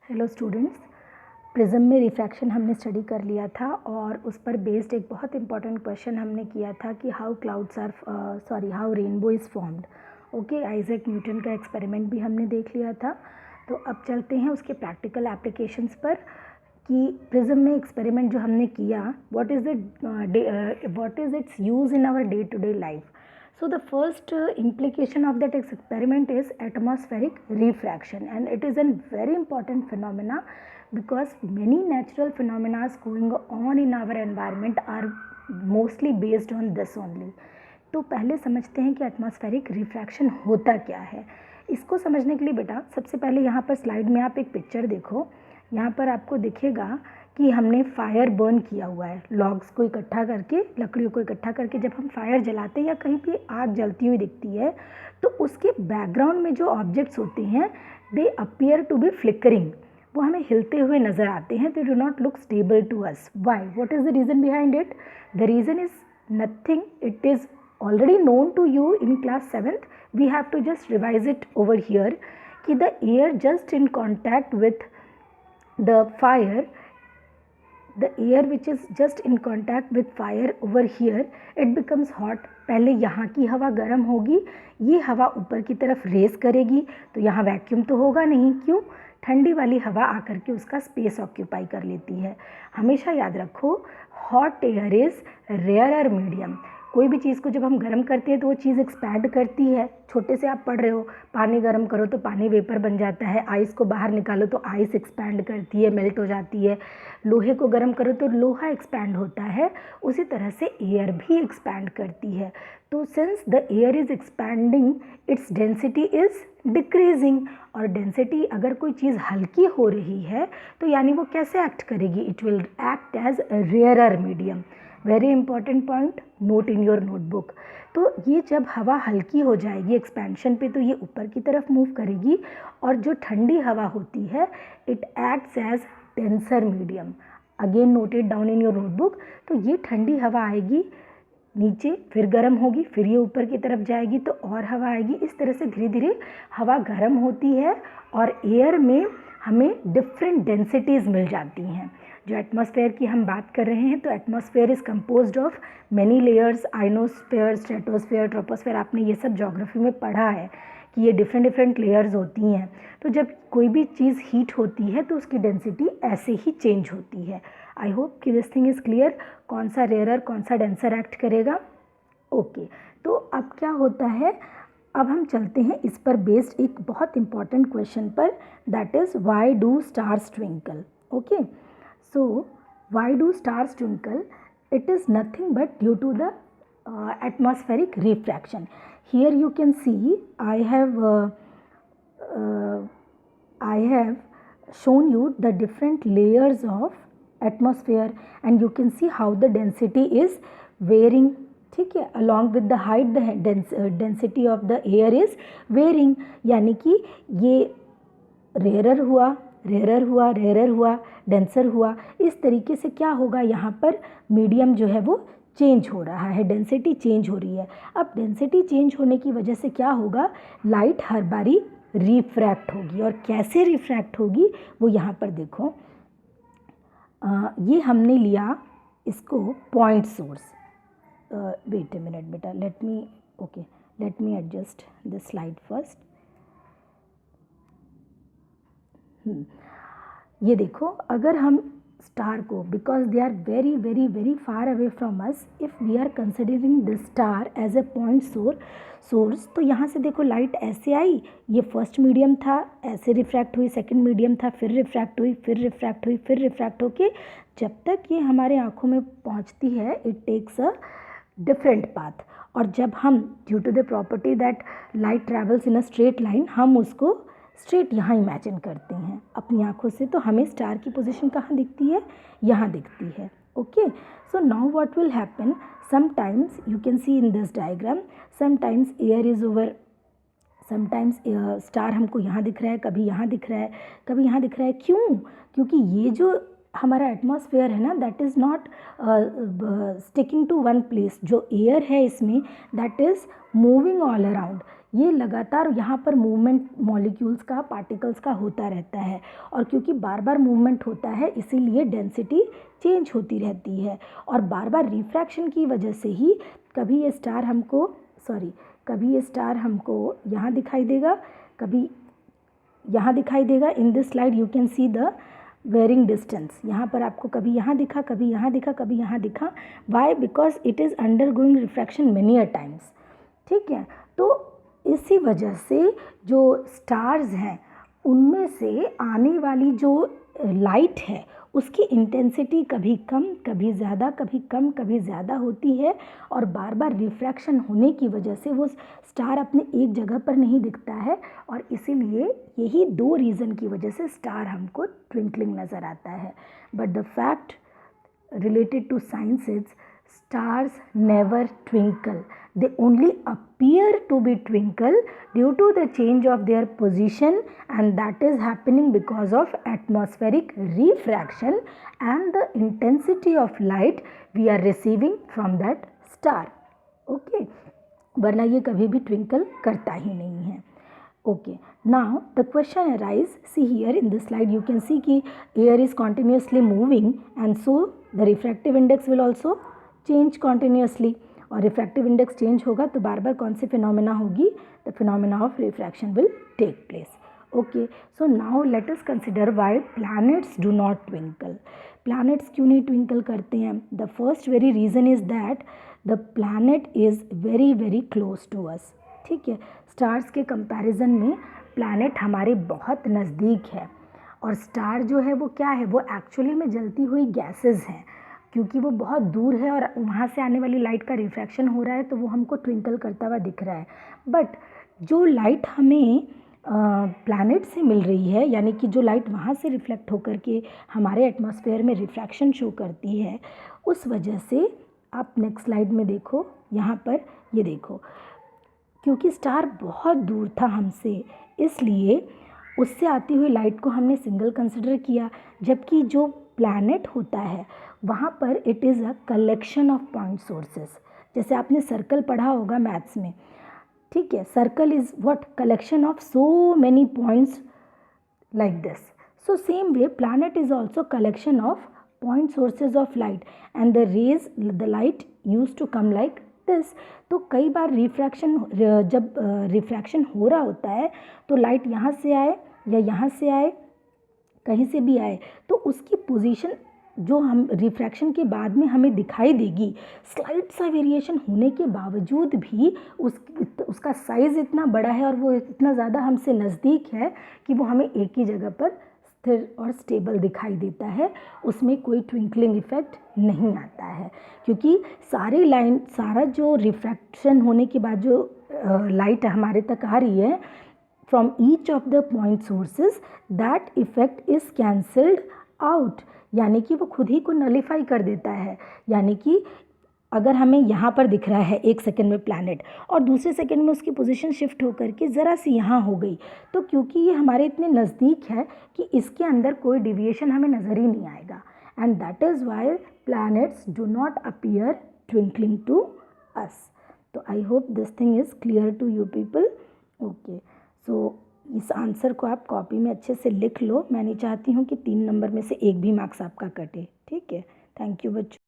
Hello students, prism में refraction हमने study कर लिया था और उस पर बेस्ड एक बहुत इंपॉर्टेंट क्वेश्चन हमने किया था कि how rainbow is formed. Okay, Isaac Newton का एक्सपेरिमेंट भी हमने देख लिया था। तो अब चलते हैं उसके प्रैक्टिकल एप्लीकेशंस पर कि प्रिज्म में एक्सपेरिमेंट जो हमने किया what is its use in our day to day life. So the first implication of that experiment is atmospheric refraction, and it is a very important phenomena because many natural phenomena going on in our environment are mostly based on this only. तो पहले समझते हैं कि atmospheric refraction होता क्या है। इसको समझने के लिए बेटा सबसे पहले यहाँ पर स्लाइड में आप एक पिक्चर देखो। यहाँ पर आपको दिखेगा कि हमने फायर बर्न किया हुआ है, लॉग्स को इकट्ठा करके, लकड़ियों को इकट्ठा करके जब हम फायर जलाते हैं या कहीं भी आग जलती हुई दिखती है तो उसके बैकग्राउंड में जो ऑब्जेक्ट्स होते हैं they appear to be flickering, वो हमें हिलते हुए नज़र आते हैं। They do not look stable to us. Why? What is the reason behind it? The reason is nothing, it is already known to you in class 7th. We have to just revise it over here कि the air just in contact with the fire, the air which is just in contact with fire over here, it becomes hot. पहले यहाँ की हवा गर्म होगी, ये हवा ऊपर की तरफ रेस करेगी तो यहाँ वैक्यूम तो होगा नहीं। क्यों? ठंडी वाली हवा आकर के उसका स्पेस ऑक्यूपाई कर लेती है। हमेशा याद रखो, hot air is rarer medium. कोई भी चीज़ को जब हम गर्म करते हैं तो वो चीज़ एक्सपैंड करती है। छोटे से आप पढ़ रहे हो, पानी गर्म करो तो पानी वेपर बन जाता है, आइस को बाहर निकालो तो आइस एक्सपैंड करती है, मेल्ट हो जाती है। लोहे को गर्म करो तो लोहा एक्सपैंड होता है। उसी तरह से एयर भी एक्सपैंड करती है। तो since the air is expanding its density is decreasing, और डेंसिटी अगर कोई चीज़ हल्की हो रही है तो यानी वो कैसे एक्ट करेगी? It will act as rarer medium. Very important point, note in your notebook. तो ये जब हवा हल्की हो जाएगी एक्सपेंशन पे तो ये ऊपर की तरफ मूव करेगी, और जो ठंडी हवा होती है it acts as denser medium. Again note it down in your notebook. तो ये ठंडी हवा आएगी नीचे, फिर गर्म होगी, फिर ये ऊपर की तरफ जाएगी तो और हवा आएगी। इस तरह से धीरे धीरे हवा गर्म होती है और एयर में हमें डिफरेंट डेंसिटीज़ मिल जाती हैं। जो एटमॉस्फेयर की हम बात कर रहे हैं तो atmosphere is composed of many layers, ionosphere, stratosphere, troposphere. आपने ये सब ज्योग्राफी में पढ़ा है कि ये डिफरेंट लेयर्स होती हैं। तो जब कोई भी चीज़ हीट होती है तो उसकी डेंसिटी ऐसे ही चेंज होती है। आई होप कि दिस थिंग इज़ क्लियर, कौन सा रेयरर कौन सा डेंसर एक्ट करेगा। ओके, तो अब क्या होता है, अब हम चलते हैं इस पर बेस्ड एक बहुत इंपॉर्टेंट क्वेश्चन पर, that is why do stars twinkle. Okay, so why do stars twinkle? It is nothing but due to the atmospheric refraction. Here you can see I have shown you the different layers of atmosphere and you can see how the density is varying. ठीक है, along with the height the density of the air is varying, यानी कि ये rarer हुआ, denser हुआ। इस तरीके से क्या होगा, यहाँ पर मीडियम जो है वो चेंज हो रहा है, डेंसिटी चेंज हो रही है। अब डेंसिटी चेंज होने की वजह से क्या होगा, लाइट हर बारी रिफ्रैक्ट होगी, और कैसे रिफ्रैक्ट होगी वो यहाँ पर देखो। ये हमने लिया इसको point source. Wait a minute बेटा, let me adjust this slide first. ये देखो, अगर हम स्टार को, because they are very very very far away from us, if we are considering this star as a point source, तो यहाँ से देखो लाइट ऐसे आई, ये फर्स्ट मीडियम था, ऐसे रिफ्रैक्ट हुई, सेकंड मीडियम था, फिर रिफ्रैक्ट हुई, फिर रिफ्रैक्ट हुई, फिर रिफ्रैक्ट होके जब तक ये हमारे आँखों में पहुँचती है it takes a different path. और जब हम, due to the property that light travels in a straight line, हम उसको स्ट्रेट यहाँ इमेजिन करते हैं अपनी आँखों से, तो हमें स्टार की पोजीशन कहाँ दिखती है, यहाँ दिखती है। Okay, so now what will happen, sometimes you can C in this diagram, sometimes air is over, sometimes star हमको यहाँ दिख रहा है, कभी यहाँ दिख रहा है, कभी यहाँ दिख रहा है। क्यों? क्योंकि ये जो हमारा एटमॉस्फेयर है ना, that is not sticking to one place. जो एयर है इसमें, that is moving all around. ये लगातार यहाँ पर मूवमेंट मॉलिक्यूल्स का, पार्टिकल्स का होता रहता है. और क्योंकि बार बार मूवमेंट होता है, इसीलिए डेंसिटी चेंज होती रहती है. और बार बार रिफ्रैक्शन की वजह से ही कभी ये स्टार हमको यहाँ दिखाई देगा, कभी यहाँ दिखाई देगा. In this slide you can see the varying distance. यहाँ पर आपको कभी यहाँ दिखा, कभी यहाँ दिखा, कभी यहाँ दिखा. Why? Because it is undergoing refraction many a times. ठीक है, तो इसी वजह से जो स्टार्स हैं उनमें से आने वाली जो लाइट है उसकी इंटेंसिटी कभी कम, कभी ज़्यादा, कभी कम, कभी ज़्यादा होती है. और बार बार रिफ्रैक्शन होने की वजह से वो स्टार अपने एक जगह पर नहीं दिखता है. और इसीलिए यही 2 रीज़न की वजह से स्टार हमको ट्विंकलिंग नज़र आता है. But the fact related to science is stars never twinkle. They only appear to be twinkle due to the change of their position, and that is happening because of atmospheric refraction and the intensity of light we are receiving from that star. Okay, वरना ये कभी भी twinkle करता ही नहीं है. Okay, now the question arises. See here in this slide you can see कि air is continuously moving and so the refractive index will also change continuously. और refractive index change होगा तो बार बार कौन सी phenomena होगी? The phenomena of refraction will take place. Okay, so now let us consider why planets do not twinkle. Planets क्यों नहीं twinkle करते हैं? The first very reason is that the planet is very very close to us. ठीक है, stars के comparison में planet हमारे बहुत नज़दीक है. और स्टार जो है वो क्या है? वो एक्चुअली में जलती हुई गैसेस हैं. क्योंकि वो बहुत दूर है और वहाँ से आने वाली लाइट का रिफ्रैक्शन हो रहा है तो वो हमको ट्विंकल करता हुआ दिख रहा है. बट जो लाइट हमें प्लैनेट से मिल रही है, यानी कि जो लाइट वहाँ से रिफ्लेक्ट होकर के हमारे एटमॉस्फेयर में रिफ्रैक्शन शो करती है, उस वजह से आप नेक्स्ट स्लाइड में देखो, यहाँ पर ये देखो, क्योंकि स्टार बहुत दूर था हमसे, इसलिए उससे आती हुई लाइट को हमने सिंगल कंसिडर किया. जबकि जो प्लैनेट होता है वहाँ पर it is a collection of point sources. जैसे आपने सर्कल पढ़ा होगा मैथ्स में. ठीक है, circle is what? Collection of so many points like this. So same way planet is also collection of point sources of light and the rays, the light used to come like this. तो कई बार refraction, जब refraction हो रहा होता है तो light यहाँ से आए या यहाँ से आए, कहीं से भी आए, तो उसकी पोजीशन जो हम रिफ्रैक्शन के बाद में हमें दिखाई देगी, स्लाइट सा वेरिएशन होने के बावजूद भी उसका साइज़ इतना बड़ा है और वो इतना ज़्यादा हमसे नज़दीक है कि वो हमें एक ही जगह पर स्थिर और स्टेबल दिखाई देता है. उसमें कोई ट्विंकलिंग इफेक्ट नहीं आता है, क्योंकि सारा जो रिफ्रैक्शन होने के बाद जो लाइट हमारे तक आ रही है from each of the point sources, that effect is cancelled out. यानी कि वो खुद ही को नलिफाई कर देता है. यानी कि अगर हमें यहाँ पर दिख रहा है एक सेकंड में प्लैनेट और दूसरे सेकंड में उसकी पोजीशन शिफ्ट होकर के ज़रा सी यहाँ हो गई, तो क्योंकि ये हमारे इतने नज़दीक है कि इसके अंदर कोई डिविएशन हमें नज़र ही नहीं आएगा. And that is why planets do not appear twinkling to us. तो I hope this thing is clear to you people. Okay, so इस आंसर को आप कॉपी में अच्छे से लिख लो. मैं नहीं चाहती हूँ कि 3 नंबर में से एक भी मार्क्स आपका कटे. ठीक है, थैंक यू बच्चों.